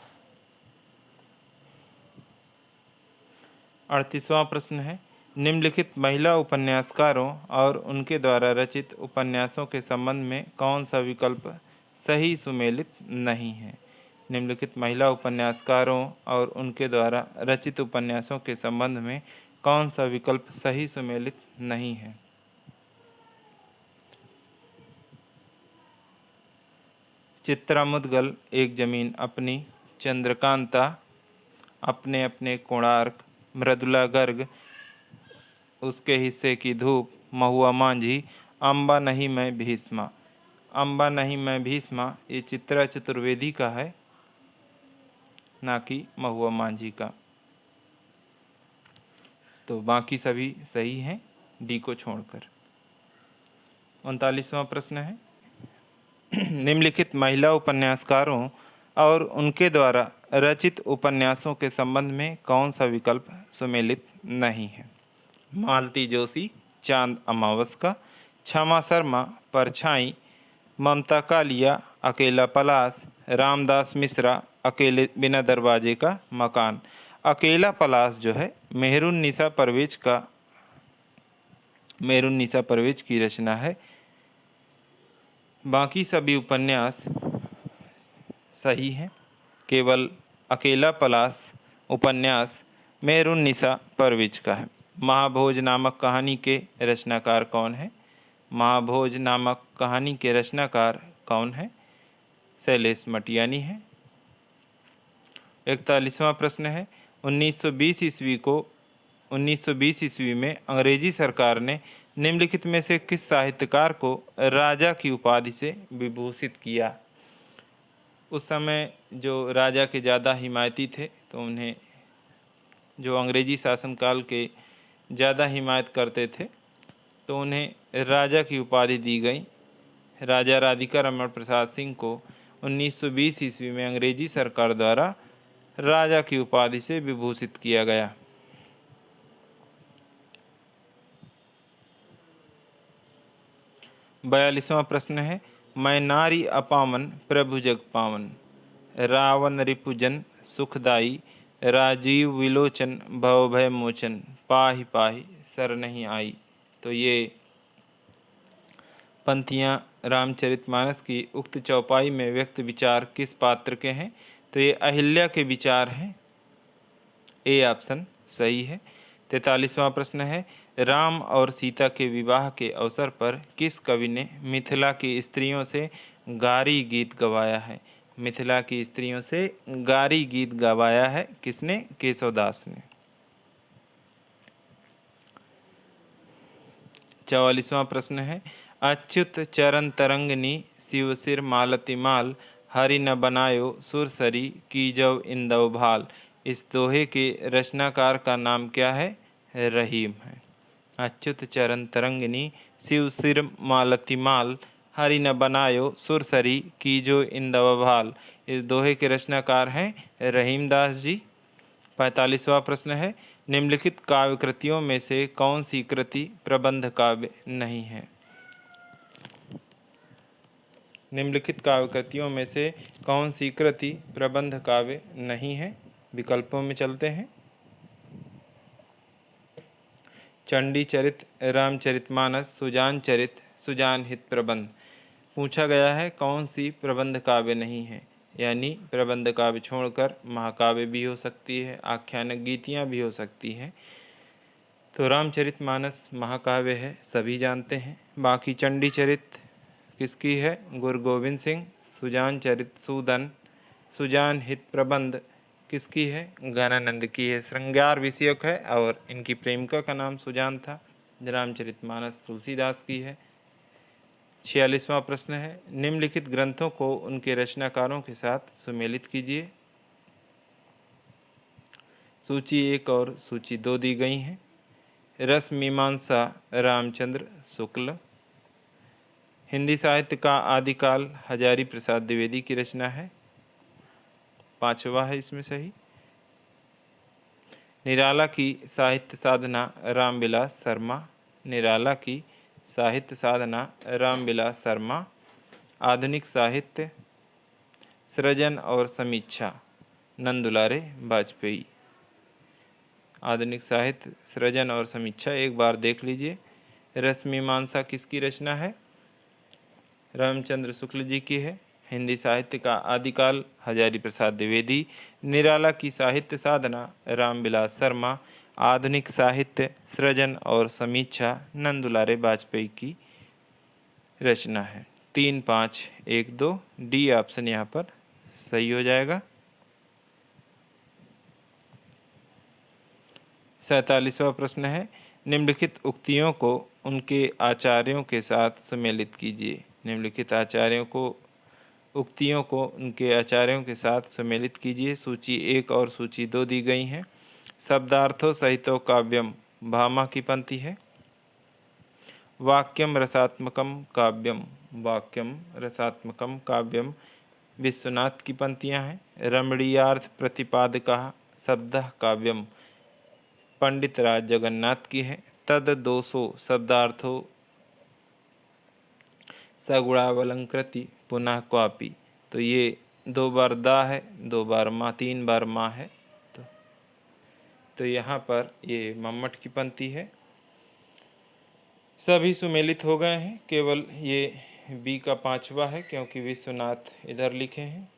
38वां प्रश्न है, निम्नलिखित महिला उपन्यासकारों और उनके द्वारा रचित उपन्यासों के संबंध में कौन सा विकल्प सही सुमेलित नहीं है? निम्नलिखित महिला उपन्यासकारों और उनके द्वारा रचित उपन्यासों के संबंध में कौन सा विकल्प सही सुमेलित नहीं है? चित्रा मुदगल एक जमीन अपनी, चंद्रकांता अपने अपने कोणार्क, मृदुला गर्ग उसके हिस्से की धूप, महुआ मांझी, अम्बा नहीं मैं भीष्मा। अम्बा नहीं मैं भीष्मा ये चित्रा चतुर्वेदी का है, ना कि महुआ मांझी का। तो बाकी सभी सही हैं डी को छोड़कर। 39वां प्रश्न है, निम्नलिखित महिला उपन्यासकारों और उनके द्वारा रचित उपन्यासों के संबंध में कौन सा विकल्प सुमेलित नहीं है? मालती जोशी चांद अमावस का, क्षमा शर्मा परछाई, ममता कालिया अकेला पलास, रामदास मिश्रा अकेले बिना दरवाजे का मकान। अकेला पलास जो है मेहरुन निसा परवेज की रचना है। बाकी सभी उपन्यास सही हैं, केवल अकेला पलास उपन्यास मेहरुन निसा परवेज का है। महाभोज नामक कहानी के रचनाकार कौन है? महाभोज नामक कहानी के रचनाकार कौन है? शैलेश मटियानी है। 41वां प्रश्न है, 1920 ईस्वी में अंग्रेजी सरकार ने निम्नलिखित में से किस साहित्यकार को राजा की उपाधि से विभूषित किया? उस समय जो राजा के ज़्यादा हिमायती थे, तो उन्हें जो अंग्रेजी शासनकाल के ज़्यादा हिमायत करते थे, तो उन्हें राजा की उपाधि दी गई। राजा राधिका रमण प्रसाद सिंह को 1920 ईस्वी में अंग्रेजी सरकार द्वारा राजा की उपाधि से विभूषित किया गया। बयालीसवां प्रश्न है, मैं नारी अपावन प्रभु जग पावन, रावण रिपुजन सुखदाई, राजीव विलोचन भवभय मोचन, पाहि पाहि सर नहीं आई। तो ये पंक्तियाँ रामचरितमानस की उक्त चौपाई में व्यक्त विचार किस पात्र के हैं? तो ये अहिल्या के विचार हैं। ए ऑप्शन सही है। 43वां प्रश्न है, राम और सीता के विवाह के अवसर पर किस कवि ने मिथिला की स्त्रियों से गारी गीत गवाया है? मिथिला की स्त्रियों से गारी गीत गवाया है किसने? केशवदास ने। 44वां प्रश्न है, अच्युत चरण तरंगनी शिव सिर मालती माल, हरि न बनायो सुरसरी कीजव इंदव भाल। इस दोहे के रचनाकार का नाम क्या है? रहीम है। अच्युत चरण तरंगिनी शिव सिर मालती माल, हरि न बनायो सुरसरी कीजो इंदव भाल। इस दोहे के रचनाकार हैं रहीम दास जी। 45वां प्रश्न है, निम्नलिखित काव्य कृतियों में से कौन सी कृति प्रबंध काव्य नहीं है? निम्नलिखित काव्य कृतियों में से कौन सी कृति प्रबंध काव्य नहीं है? विकल्पों में चलते हैं। चंडी चरित, रामचरितमानस, सुजान चरित, सुजान हित प्रबंध। पूछा गया है कौन सी प्रबंध काव्य नहीं है, यानी प्रबंध काव्य छोड़कर महाकाव्य भी हो सकती है, आख्यानक गीतियाँ भी हो सकती हैं। तो रामचरितमानस महाकाव्य है, सभी जानते हैं। बाकी चंडी चरित किसकी है? गुरु गोविंद सिंह। सुजान चरित सूदन। सुजान हित प्रबंध किसकी है? गणानंद की है, श्रृंगार विषयक है और इनकी प्रेमिका का नाम सुजान था। रामचरितमानस तुलसीदास की है। 46वां प्रश्न है, निम्नलिखित ग्रंथों को उनके रचनाकारों के साथ सुमेलित कीजिए। सूची 1 और सूची 2 दी गई हैं। रस मीमांसा रामचंद्र शुक्ल। हिंदी साहित्य का आदिकाल हजारी प्रसाद द्विवेदी की रचना है। 5वां है इसमें सही। निराला की साहित्य साधना रामविलास शर्मा। निराला की साहित्य साधना रामविलास शर्मा। आधुनिक साहित्य सृजन और समीक्षा नंदुलारे वाजपेयी। आधुनिक साहित्य सृजन और समीक्षा एक बार देख लीजिए। रसमीमांसा किसकी रचना है? रामचंद्र शुक्ल जी की है। हिंदी साहित्य का आदिकाल हजारी प्रसाद द्विवेदी। निराला की साहित्य साधना रामविलास शर्मा। आधुनिक साहित्य सृजन और समीक्षा नंदुलारे वाजपेयी की रचना है। 3, 5, 1, 2 डी ऑप्शन यहाँ पर सही हो जाएगा। 47वां प्रश्न है, निम्नलिखित उक्तियों को उनके आचार्यों के साथ सुमेलित कीजिए। निम्नलिखित उक्तियों को उनके आचार्यों के साथ सुमेलित कीजिए। सूची 1 और सूची 2 दी गई हैं। शब्दार्थो सहितो काव्यम भामा की पंक्ति है। वाक्यम रसात्मकम काव्यम, वाक्यम रसात्मकम काव्यम विश्वनाथ की पंक्तियां हैं। रमणीयार्थ प्रतिपादका शब्दः काव्यम पंडित राज जगन्नाथ की है। तद दोषो शब्दार्थो सगुणावलंकृति पुनः क्वापि, तो ये 2 बार दा है, 2 बार माँ, 3 बार माँ है। तो यहाँ पर ये मम्मट की पंक्ति है। सभी सुमेलित हो गए हैं, केवल ये बी का 5वां है क्योंकि विश्वनाथ इधर लिखे हैं।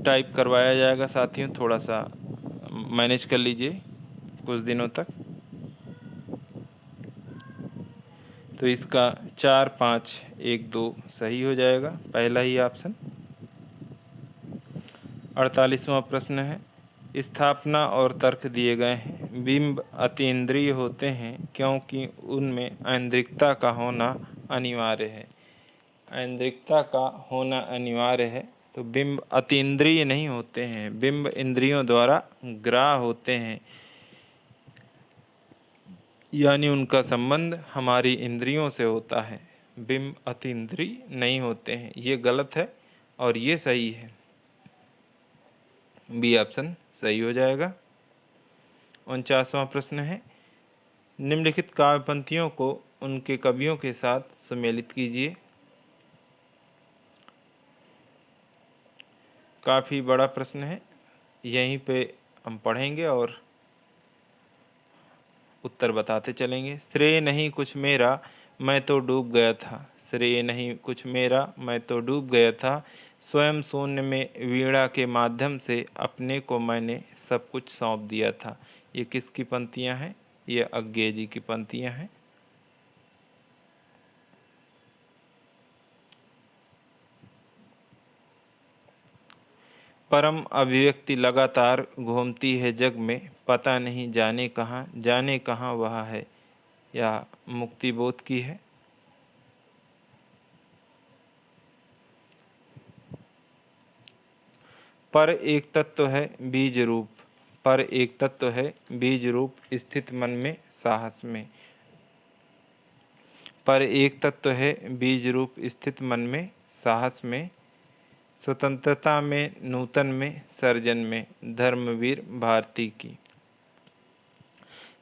टाइप करवाया जाएगा साथियों, थोड़ा सा मैनेज कर लीजिए कुछ दिनों तक। तो इसका 4, 5, 1, 2 सही हो जाएगा, पहला ही ऑप्शन। 48वां प्रश्न है, स्थापना और तर्क दिए गए हैं। बिंब अतीन्द्रिय होते हैं क्योंकि उनमें ऐन्द्रिकता का होना अनिवार्य है। ऐन्द्रिकता का होना अनिवार्य है, तो बिंब अतीन्द्रिय नहीं होते हैं, बिंब इंद्रियों द्वारा ग्राह्य होते हैं, यानी उनका संबंध हमारी इंद्रियों से होता है। बिंब अतीन्द्रिय नहीं होते हैं, ये गलत है और ये सही है। बी ऑप्शन सही हो जाएगा। 49वां प्रश्न है, निम्नलिखित काव्य पंक्तियों को उनके कवियों के साथ सुमेलित कीजिए। काफ़ी बड़ा प्रश्न है, यहीं पे हम पढ़ेंगे और उत्तर बताते चलेंगे। श्रेय नहीं कुछ मेरा मैं तो डूब गया था, श्रेय नहीं कुछ मेरा मैं तो डूब गया था, स्वयं शून्य में वीणा के माध्यम से अपने को मैंने सब कुछ सौंप दिया था। ये किसकी पंक्तियां हैं? ये अज्ञेय जी की पंक्तियां हैं। परम अभिव्यक्ति लगातार घूमती है जग में, पता नहीं जाने कहाँ वह है। या मुक्ति बोध की है। पर एक तत्व है बीज रूप, पर एक तत्व है बीज रूप स्थित मन में साहस में। पर एक तत्व है बीज रूप स्थित मन में साहस में, स्वतंत्रता में नूतन में सर्जन में, धर्मवीर भारती की।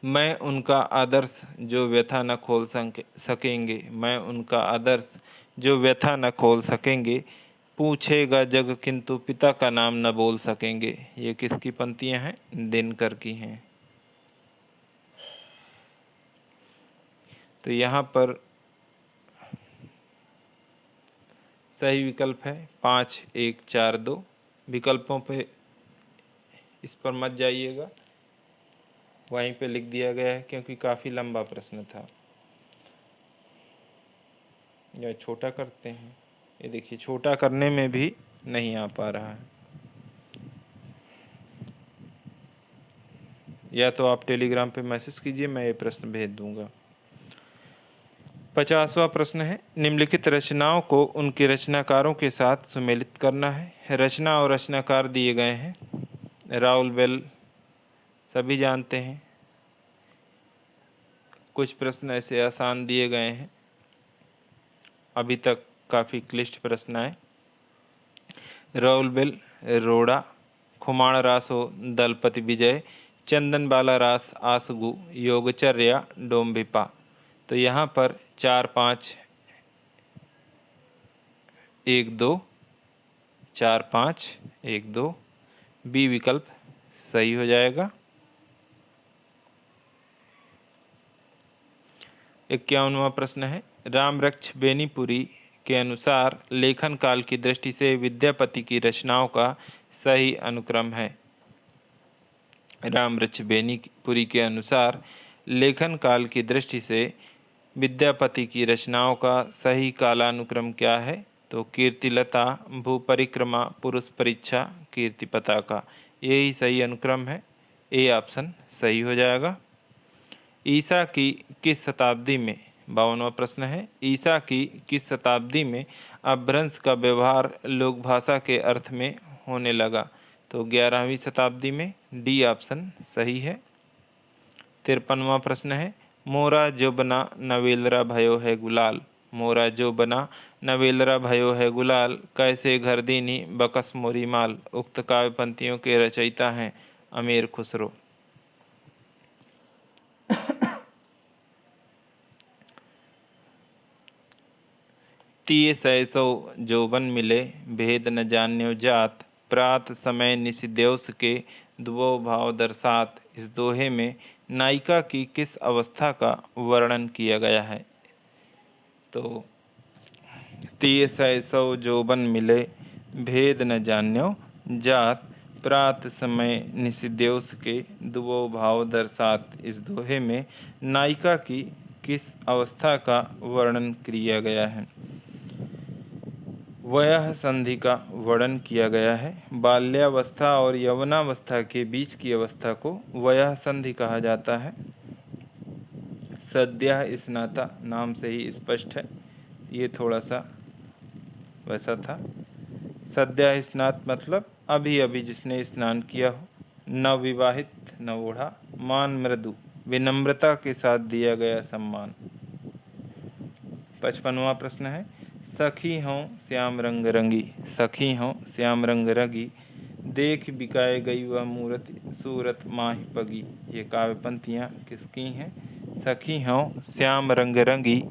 मैं उनका आदर्श जो व्यथा न खोल सकेंगे, मैं उनका आदर्श जो व्यथा न खोल सकेंगे, पूछेगा जग किंतु पिता का नाम न बोल सकेंगे। ये किसकी पंक्तियां हैं? दिनकर की हैं। तो यहाँ पर सही विकल्प है 5, 1, 4, 2। विकल्पों पे इस पर मत जाइएगा, वहीं पे लिख दिया गया है क्योंकि काफ़ी लंबा प्रश्न था। या छोटा करते हैं, ये देखिए छोटा करने में भी नहीं आ पा रहा है। या तो आप टेलीग्राम पे मैसेज कीजिए, मैं ये प्रश्न भेज दूंगा। 50वां प्रश्न है, निम्नलिखित रचनाओं को उनके रचनाकारों के साथ सुमेलित करना है। रचना और रचनाकार दिए गए हैं। राउल बेल सभी जानते हैं। कुछ प्रश्न ऐसे आसान दिए गए हैं, अभी तक काफ़ी क्लिष्ट प्रश्न आए। राउल बेल रोड़ा, खुमाण रासो दलपति विजय, चंदन बाला रास आसगु, योगचर्या डोम्भिपा। तो यहाँ पर 4, 5, 1, 2, 4, 5, 1, 2 बी विकल्प सही हो जाएगा। 51वां प्रश्न है, रामरक्ष बेनीपुरी के अनुसार लेखन काल की दृष्टि से विद्यापति की रचनाओं का सही अनुक्रम है। रामरक्ष बेनीपुरी के अनुसार लेखन काल की दृष्टि से विद्यापति की रचनाओं का सही कालानुक्रम क्या है? तो कीर्तिलता, भूपरिक्रमा, पुरुष परीक्षा, कीर्ति पताका, यही सही अनुक्रम है। ए ऑप्शन सही हो जाएगा। ईसा की किस शताब्दी में, 52वां प्रश्न है, ईसा की किस शताब्दी में अपभ्रंश का व्यवहार लोक भाषा के अर्थ में होने लगा? तो 11वीं शताब्दी में। डी ऑप्शन सही है। 53वां प्रश्न है, मोरा जो बना नवेलरा भयो है गुलाल, मोरा जो बना नवेलरा भयो है गुलाल, कैसे घर दीनी बकस मोरी माल। उक्त काव्य पंक्तियों के रचयिता हैं अमीर खुसरो। तीय सैसो जोबन मिले, भेद न जान्यो जात, प्रात समय निशिद्योस के दुबो भाव दर्शात। इस दोहे में नायिका की किस अवस्था का वर्णन किया गया है? तो तीय सैसो जोबन मिले, भेद न जान्यो जात, प्रात समय निशिद्योस के दुबो भाव दर्शात। इस दोहे में नायिका की किस अवस्था का वर्णन किया गया है? वयः संधि का वर्णन किया गया है। बाल्यावस्था और यौवनावस्था के बीच की अवस्था को वयः संधि कहा जाता है। सद्यः स्नाता नाम से ही स्पष्ट है, ये थोड़ा सा वैसा था। सद्यः स्नात मतलब अभी अभी जिसने स्नान किया हो। नवविवाहित, नवोढ़ा, मान मृदु, विनम्रता के साथ दिया गया सम्मान। 55वां प्रश्न है, सखी हों श्याम रंग रंगी, सखी हों श्याम रंग रंगी, देख बिकाए गई वह मूरत सूरत माही पगी। ये काव्य पंक्तियाँ किसकी हैं? सखी हों श्याम रंग रंगी,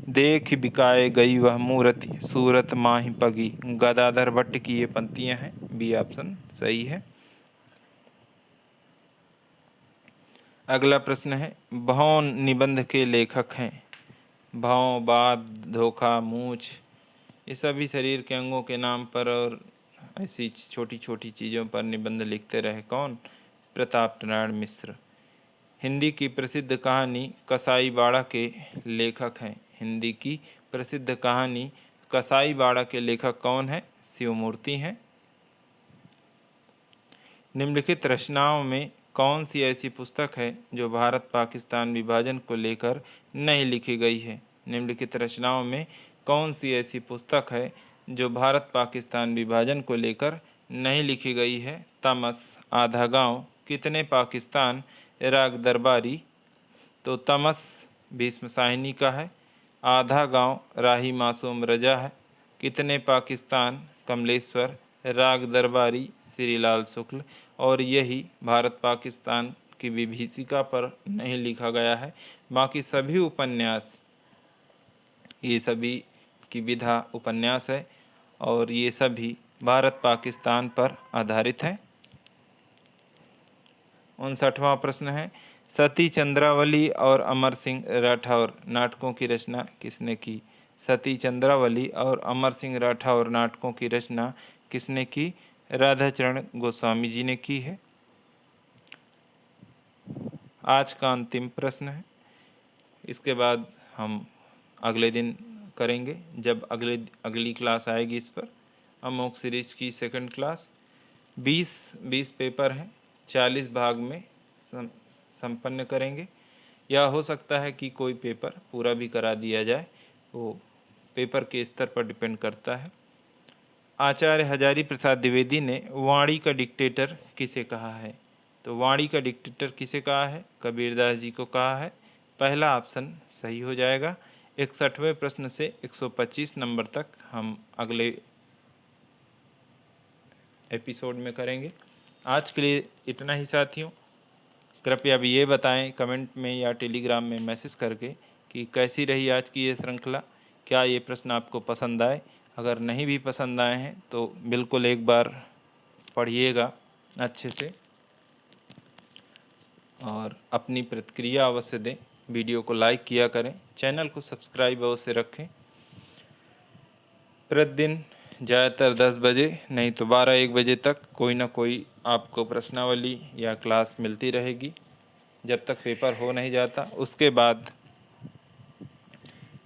देख बिकाए गई वह मूर्ति सूरत माही पगी। गदाधर भट्ट की ये पंक्तियाँ हैं। बी ऑप्शन सही है। अगला प्रश्न है, भौन निबंध के लेखक हैं। भौं, बाद, धोखा, मूछ, ये सभी शरीर के अंगों के नाम पर और ऐसी छोटी छोटी चीज़ों पर निबंध लिखते रहे कौन? प्रताप नारायण मिश्र। हिंदी की प्रसिद्ध कहानी कसाई बाड़ा के लेखक हैं। हिंदी की प्रसिद्ध कहानी कसाई बाड़ा के लेखक कौन है? शिवमूर्ति हैं। निम्नलिखित रचनाओं में कौन सी ऐसी पुस्तक है जो भारत पाकिस्तान विभाजन को लेकर नहीं लिखी गई है? निम्नलिखित रचनाओं में कौन सी ऐसी पुस्तक है जो भारत पाकिस्तान विभाजन को लेकर नहीं लिखी गई है? तमस, आधा गांव, कितने पाकिस्तान, राग दरबारी। तो तमस भीष्म साहिनी का है, आधा गांव राही मासूम रजा है, कितने पाकिस्तान कमलेश्वर, राग दरबारी श्रीलाल शुक्ल। और यही भारत पाकिस्तान की विभीषिका पर नहीं लिखा गया है। बाकी सभी उपन्यास, ये सभी की विधा उपन्यास है और ये सभी भारत पाकिस्तान पर आधारित हैं। 59वां प्रश्न है, सती चंद्रावली और अमर सिंह राठौर नाटकों की रचना किसने की? सती चंद्रावली और अमर सिंह राठौर नाटकों की रचना किसने की? राधाचरण गोस्वामी जी ने की है। आज का अंतिम प्रश्न है, इसके बाद हम अगले दिन करेंगे जब अगली क्लास आएगी इस पर। अमोक सीरीज की सेकंड क्लास। 20 पेपर हैं, 40 भाग में संपन्न करेंगे, या हो सकता है कि कोई पेपर पूरा भी करा दिया जाए, वो पेपर के स्तर पर डिपेंड करता है। आचार्य हजारी प्रसाद द्विवेदी ने वाणी का डिक्टेटर किसे कहा है? तो वाणी का डिक्टेटर किसे कहा है? कबीरदास जी को कहा है। पहला ऑप्शन सही हो जाएगा। 61वें प्रश्न से 125 नंबर तक हम अगले एपिसोड में करेंगे। आज के लिए इतना ही साथियों। कृपया अभी ये बताएं कमेंट में या टेलीग्राम में मैसेज करके कि कैसी रही आज की ये श्रृंखला, क्या ये प्रश्न आपको पसंद आए। अगर नहीं भी पसंद आए हैं तो बिल्कुल एक बार पढ़िएगा अच्छे से और अपनी प्रतिक्रिया अवश्य दें। वीडियो को लाइक किया करें, चैनल को सब्सक्राइब अवश्य रखें। प्रतिदिन ज़्यादातर 10 बजे नहीं तो 12-1 बजे तक कोई ना कोई आपको प्रश्नावली या क्लास मिलती रहेगी जब तक पेपर हो नहीं जाता। उसके बाद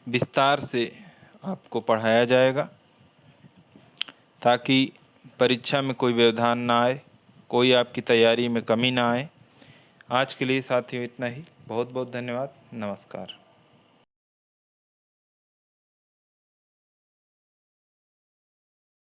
विस्तार से आपको पढ़ाया जाएगा ताकि परीक्षा में कोई व्यवधान ना आए, कोई आपकी तैयारी में कमी ना आए। आज के लिए साथियों इतना ही। बहुत बहुत धन्यवाद। नमस्कार।